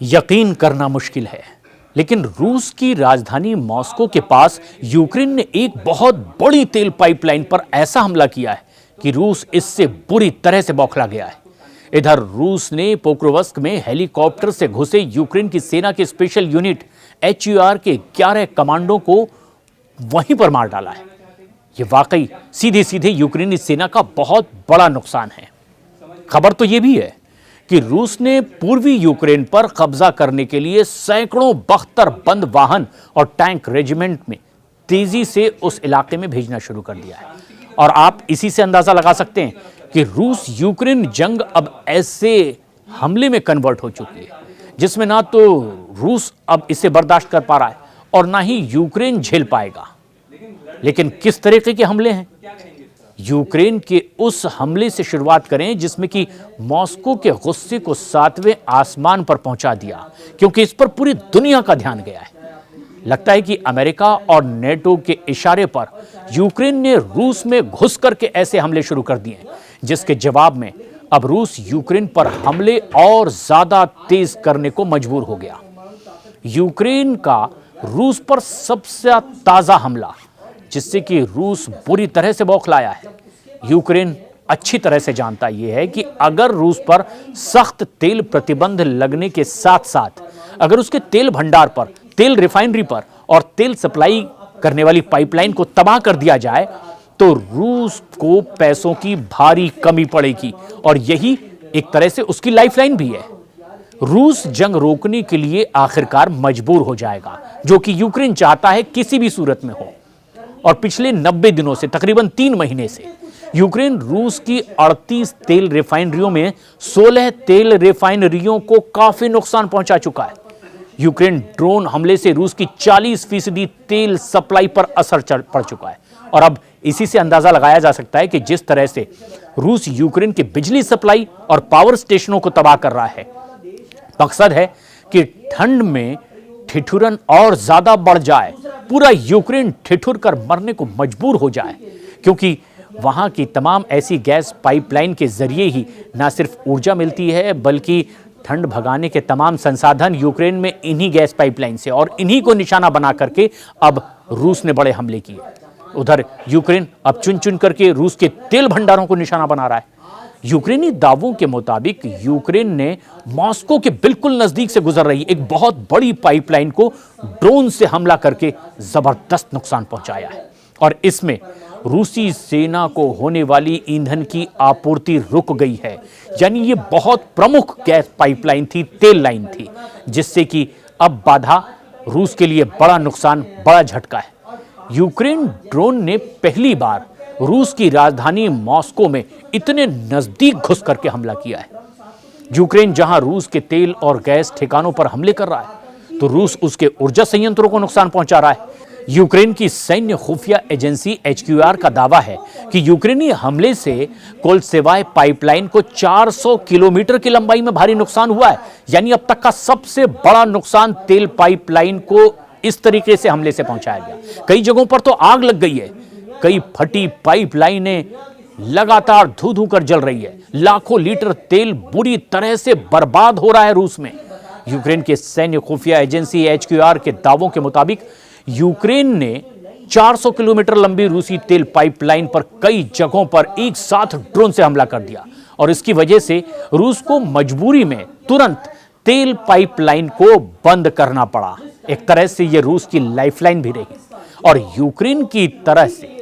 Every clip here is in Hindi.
यकीन करना मुश्किल है, लेकिन रूस की राजधानी मॉस्को के पास यूक्रेन ने एक बहुत बड़ी तेल पाइपलाइन पर ऐसा हमला किया है कि रूस इससे बुरी तरह से बौखला गया है। इधर रूस ने पोक्रोवस्क में हेलीकॉप्टर से घुसे यूक्रेन की सेना के स्पेशल यूनिट HUR के 11 कमांडो को वहीं पर मार डाला है। यह वाकई सीधे सीधे यूक्रेनी सेना का बहुत बड़ा नुकसान है। खबर तो यह भी है कि रूस ने पूर्वी यूक्रेन पर कब्जा करने के लिए सैकड़ों बख्तरबंद वाहन और टैंक रेजिमेंट में तेजी से उस इलाके में भेजना शुरू कर दिया है। और आप इसी से अंदाजा लगा सकते हैं कि रूस यूक्रेन जंग अब ऐसे हमले में कन्वर्ट हो चुकी है जिसमें ना तो रूस अब इसे बर्दाश्त कर पा रहा है और ना ही यूक्रेन झेल पाएगा। लेकिन किस तरीके के हमले हैं? यूक्रेन के उस हमले से शुरुआत करें जिसमें कि मॉस्को के गुस्से को 7वें आसमान पर पहुंचा दिया, क्योंकि इस पर पूरी दुनिया का ध्यान गया है। लगता है कि अमेरिका और नेटो के इशारे पर यूक्रेन ने रूस में घुस करके ऐसे हमले शुरू कर दिए, जिसके जवाब में अब रूस यूक्रेन पर हमले और ज्यादा तेज करने को मजबूर हो गया। यूक्रेन का रूस पर सबसे ताजा हमला, जिससे कि रूस बुरी तरह से बौखलाया है। यूक्रेन अच्छी तरह से जानता यह है कि अगर रूस पर सख्त तेल प्रतिबंध लगने के साथ साथ अगर उसके तेल भंडार पर, तेल रिफाइनरी पर और तेल सप्लाई करने वाली पाइपलाइन को तबाह कर दिया जाए तो रूस को पैसों की भारी कमी पड़ेगी और यही एक तरह से उसकी लाइफलाइन भी है। रूस जंग रोकने के लिए आखिरकार मजबूर हो जाएगा, जो कि यूक्रेन चाहता है किसी भी सूरत में हो। और पिछले 90 दिनों से, तकरीबन 3 महीने से, यूक्रेन रूस की 38 तेल रिफाइनरियों में 16 तेल रिफाइनरियों को काफी नुकसान पहुंचा चुका है। यूक्रेन ड्रोन हमले से रूस की 40% तेल सप्लाई पर असर पड़ चुका है। और अब इसी से अंदाजा लगाया जा सकता है कि जिस तरह से रूस यूक्रेन की बिजली सप्लाई और पावर स्टेशनों को तबाह कर रहा है, मकसद है कि ठंड में ठिठुरन और ज्यादा बढ़ जाए, पूरा यूक्रेन ठिठुर कर मरने को मजबूर हो जाए, क्योंकि वहां की तमाम ऐसी गैस पाइपलाइन के जरिए ही न सिर्फ ऊर्जा मिलती है, बल्कि ठंड भगाने के तमाम संसाधन यूक्रेन में इन्हीं गैस पाइपलाइन से, और इन्हीं को निशाना बना करके अब रूस ने बड़े हमले किए। उधर यूक्रेन अब चुन चुन करके रूस के तेल भंडारों को निशाना बना रहा है। यूक्रेनी दावों के मुताबिक यूक्रेन ने मॉस्को के बिल्कुल नजदीक से गुजर रही एक बहुत बड़ी पाइपलाइन को ड्रोन से हमला करके जबरदस्त नुकसान पहुंचाया है। और इसमें रूसी सेना को होने वाली ईंधन की आपूर्ति रुक गई है। यानी ये बहुत प्रमुख गैस पाइपलाइन थी, तेल लाइन थी, जिससे कि अब बाधा रूस के लिए बड़ा नुकसान, बड़ा झटका है। यूक्रेन ड्रोन ने पहली बार रूस की राजधानी मॉस्को में इतने नजदीक घुस करके हमला किया है। यूक्रेन जहां रूस के तेल और गैस ठिकानों पर हमले कर रहा है, तो रूस उसके ऊर्जा संयंत्रों को नुकसान पहुंचा रहा है। यूक्रेन की सैन्य खुफिया एजेंसी HQR का दावा है कि यूक्रेनी हमले से कोलसेवाय पाइपलाइन को 400 किलोमीटर की लंबाई में भारी नुकसान हुआ है। यानी अब तक का सबसे बड़ा नुकसान तेल पाइपलाइन को इस तरीके से हमले से पहुंचाया गया। कई जगहों पर तो आग लग गई है, कई फटी पाइपलाइनें लगातार धू धू कर जल रही है, लाखों लीटर तेल बुरी तरह से बर्बाद हो रहा है रूस में। यूक्रेन के सैन्य खुफिया एजेंसी HQR के दावों के मुताबिक यूक्रेन ने 400 किलोमीटर लंबी रूसी तेल पाइपलाइन पर कई जगहों पर एक साथ ड्रोन से हमला कर दिया, और इसकी वजह से रूस को मजबूरी में तुरंत तेल पाइपलाइन को बंद करना पड़ा। एक तरह से यह रूस की लाइफलाइन भी रही। और यूक्रेन की तरह से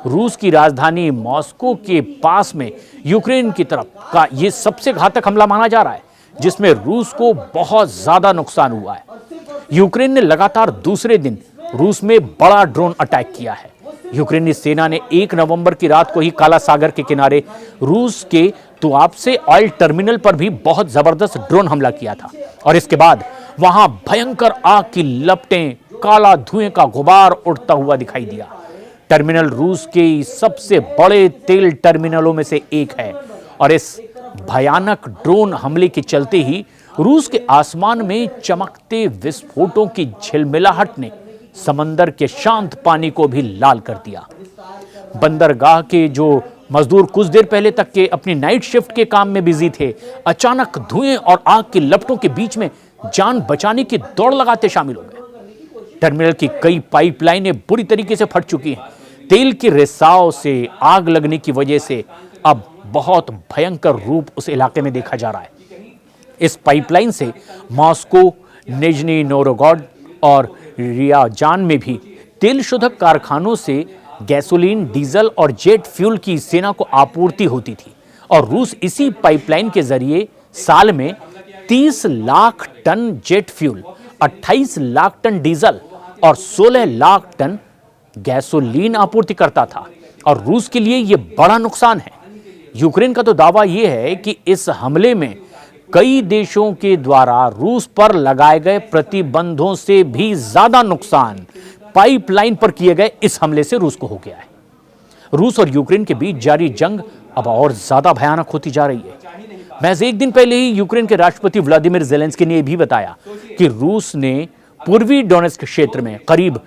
रूस की राजधानी मॉस्को के पास में यूक्रेन की तरफ का यह सबसे घातक हमला माना जा रहा है, जिसमें रूस को बहुत ज्यादा नुकसान हुआ है। यूक्रेन ने लगातार दूसरे दिन रूस में बड़ा ड्रोन अटैक किया है। यूक्रेनी सेना ने 1 नवंबर की रात को ही काला सागर के किनारे रूस के तुआप्से ऑयल टर्मिनल पर भी बहुत जबरदस्त ड्रोन हमला किया था, और इसके बाद वहां भयंकर आग की लपटें, काला धुएं का गुबार उड़ता हुआ दिखाई दिया। टर्मिनल रूस के सबसे बड़े तेल टर्मिनलों में से एक है, और इस भयानक ड्रोन हमले के चलते ही रूस के आसमान में चमकते विस्फोटों की झिलमिलाहट ने समंदर के शांत पानी को भी लाल कर दिया। बंदरगाह के जो मजदूर कुछ देर पहले तक के अपनी नाइट शिफ्ट के काम में बिजी थे, अचानक धुएं और आग की लपटों के बीच में जान बचाने की दौड़ लगाते शामिल हो गए। टर्मिनल की कई पाइपलाइनें बुरी तरीके से फट चुकी हैं। तेल के रिसाव से आग लगने की वजह से अब बहुत भयंकर रूप उस इलाके में देखा जा रहा है। इस पाइपलाइन से मॉस्को, निजनी नोवगोरोड और रियाजान में भी तेल शोधक कारखानों से गैसोलीन, डीजल और जेट फ्यूल की सेना को आपूर्ति होती थी और रूस इसी पाइपलाइन के जरिए साल में 30 lakh ton jet fuel, 28 lakh ton diesel और 16 लाख टन गैसोलीन आपूर्ति करता था। और रूस के लिए यह बड़ा नुकसान है। यूक्रेन का तो दावा यह है कि इस हमले में कई देशों के द्वारा रूस पर लगाए गए प्रतिबंधों से भी ज्यादा नुकसान पाइपलाइन पर किए गए इस हमले से रूस को हो गया है। रूस और यूक्रेन के बीच जारी जंग अब और ज्यादा भयानक होती जा रही है। महज एक दिन पहले ही यूक्रेन के राष्ट्रपति व्लादिमीर ज़ेलेंस्की ने यह भी बताया कि रूस ने पूर्वी डोनेस्क क्षेत्र में करीब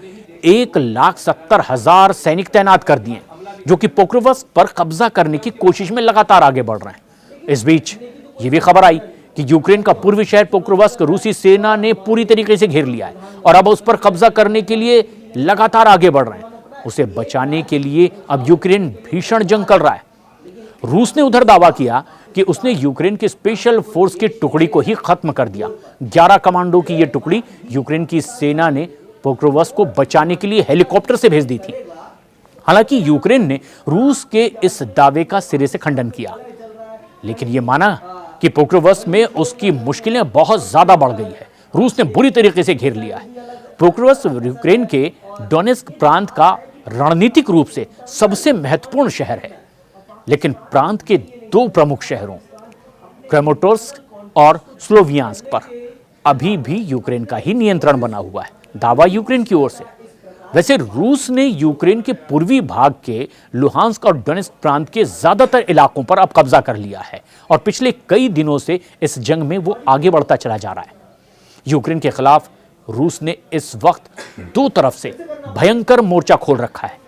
1,70,000 सैनिक तैनात कर दिए, जो कि पोक्रोवस्क पर कब्जा करने की कोशिश में लगातार आगे बढ़ रहे हैं। इस बीच यह भी खबर आई कि यूक्रेन का पूर्वी शहर पोक्रोवस्क रूसी सेना ने पूरी तरीके से घेर लिया है और अब उस पर कब्जा करने के लिए लगातार आगे बढ़ रहे हैं। उसे बचाने के लिए अब यूक्रेन भीषण जंग कर रहा है। रूस ने उधर दावा किया कि उसने यूक्रेन की स्पेशल फोर्स की टुकड़ी को ही खत्म कर दिया। 11 कमांडो की यह टुकड़ी यूक्रेन की सेना ने पोक्रोवस्क को बचाने के लिए हेलीकॉप्टर से भेज दी थी। हालांकि यूक्रेन ने रूस के इस दावे का सिरे से खंडन किया, लेकिन यह माना कि पोक्रोवस्क में उसकी मुश्किलें बहुत ज्यादा बढ़ गई है। रूस ने बुरी तरीके से घेर लिया है। पोक्रोवस्क यूक्रेन के डोनेस्क प्रांत का रणनीतिक रूप से सबसे महत्वपूर्ण शहर है, लेकिन प्रांत के 2 प्रमुख शहरों क्रेमाटोर्स्क और स्लोवियांस्क पर अभी भी यूक्रेन का ही नियंत्रण बना हुआ है। दावा यूक्रेन की ओर से। वैसे रूस ने यूक्रेन के पूर्वी भाग के लुहांस्क और डोनेस्क प्रांत के ज्यादातर इलाकों पर अब कब्जा कर लिया है और पिछले कई दिनों से इस जंग में वो आगे बढ़ता चला जा रहा है। यूक्रेन के खिलाफ रूस ने इस वक्त 2 तरफ से भयंकर मोर्चा खोल रखा है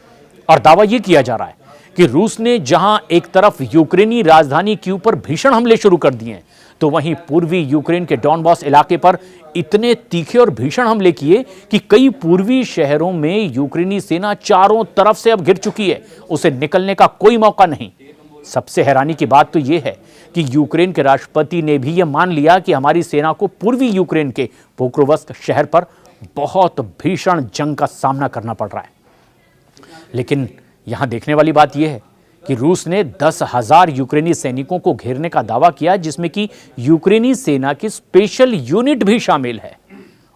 और दावा यह किया जा रहा है कि रूस ने जहां एक तरफ यूक्रेनी राजधानी कीव पर भीषण हमले शुरू कर दिए हैं, तो वहीं पूर्वी यूक्रेन के डॉनबास इलाके पर इतने तीखे और भीषण हमले किए कि कई पूर्वी शहरों में यूक्रेनी सेना चारों तरफ से अब घिर चुकी है। उसे निकलने का कोई मौका नहीं। सबसे हैरानी की बात तो यह है कि यूक्रेन के राष्ट्रपति ने भी यह मान लिया कि हमारी सेना को पूर्वी यूक्रेन के पोक्रोवस्क शहर पर बहुत भीषण जंग का सामना करना पड़ रहा है। लेकिन यहां देखने वाली बात यह है कि रूस ने 10,000 यूक्रेनी सैनिकों को घेरने का दावा किया, जिसमें कि यूक्रेनी सेना की स्पेशल यूनिट भी शामिल है।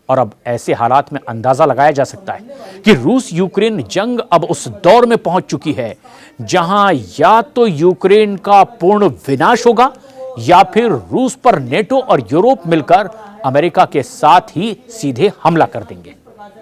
और अब ऐसे हालात में अंदाजा लगाया जा सकता है कि रूस यूक्रेन जंग अब उस दौर में पहुंच चुकी है जहां या तो यूक्रेन का पूर्ण विनाश होगा या फिर रूस पर नेटो और यूरोप मिलकर अमेरिका के साथ ही सीधे हमला कर देंगे।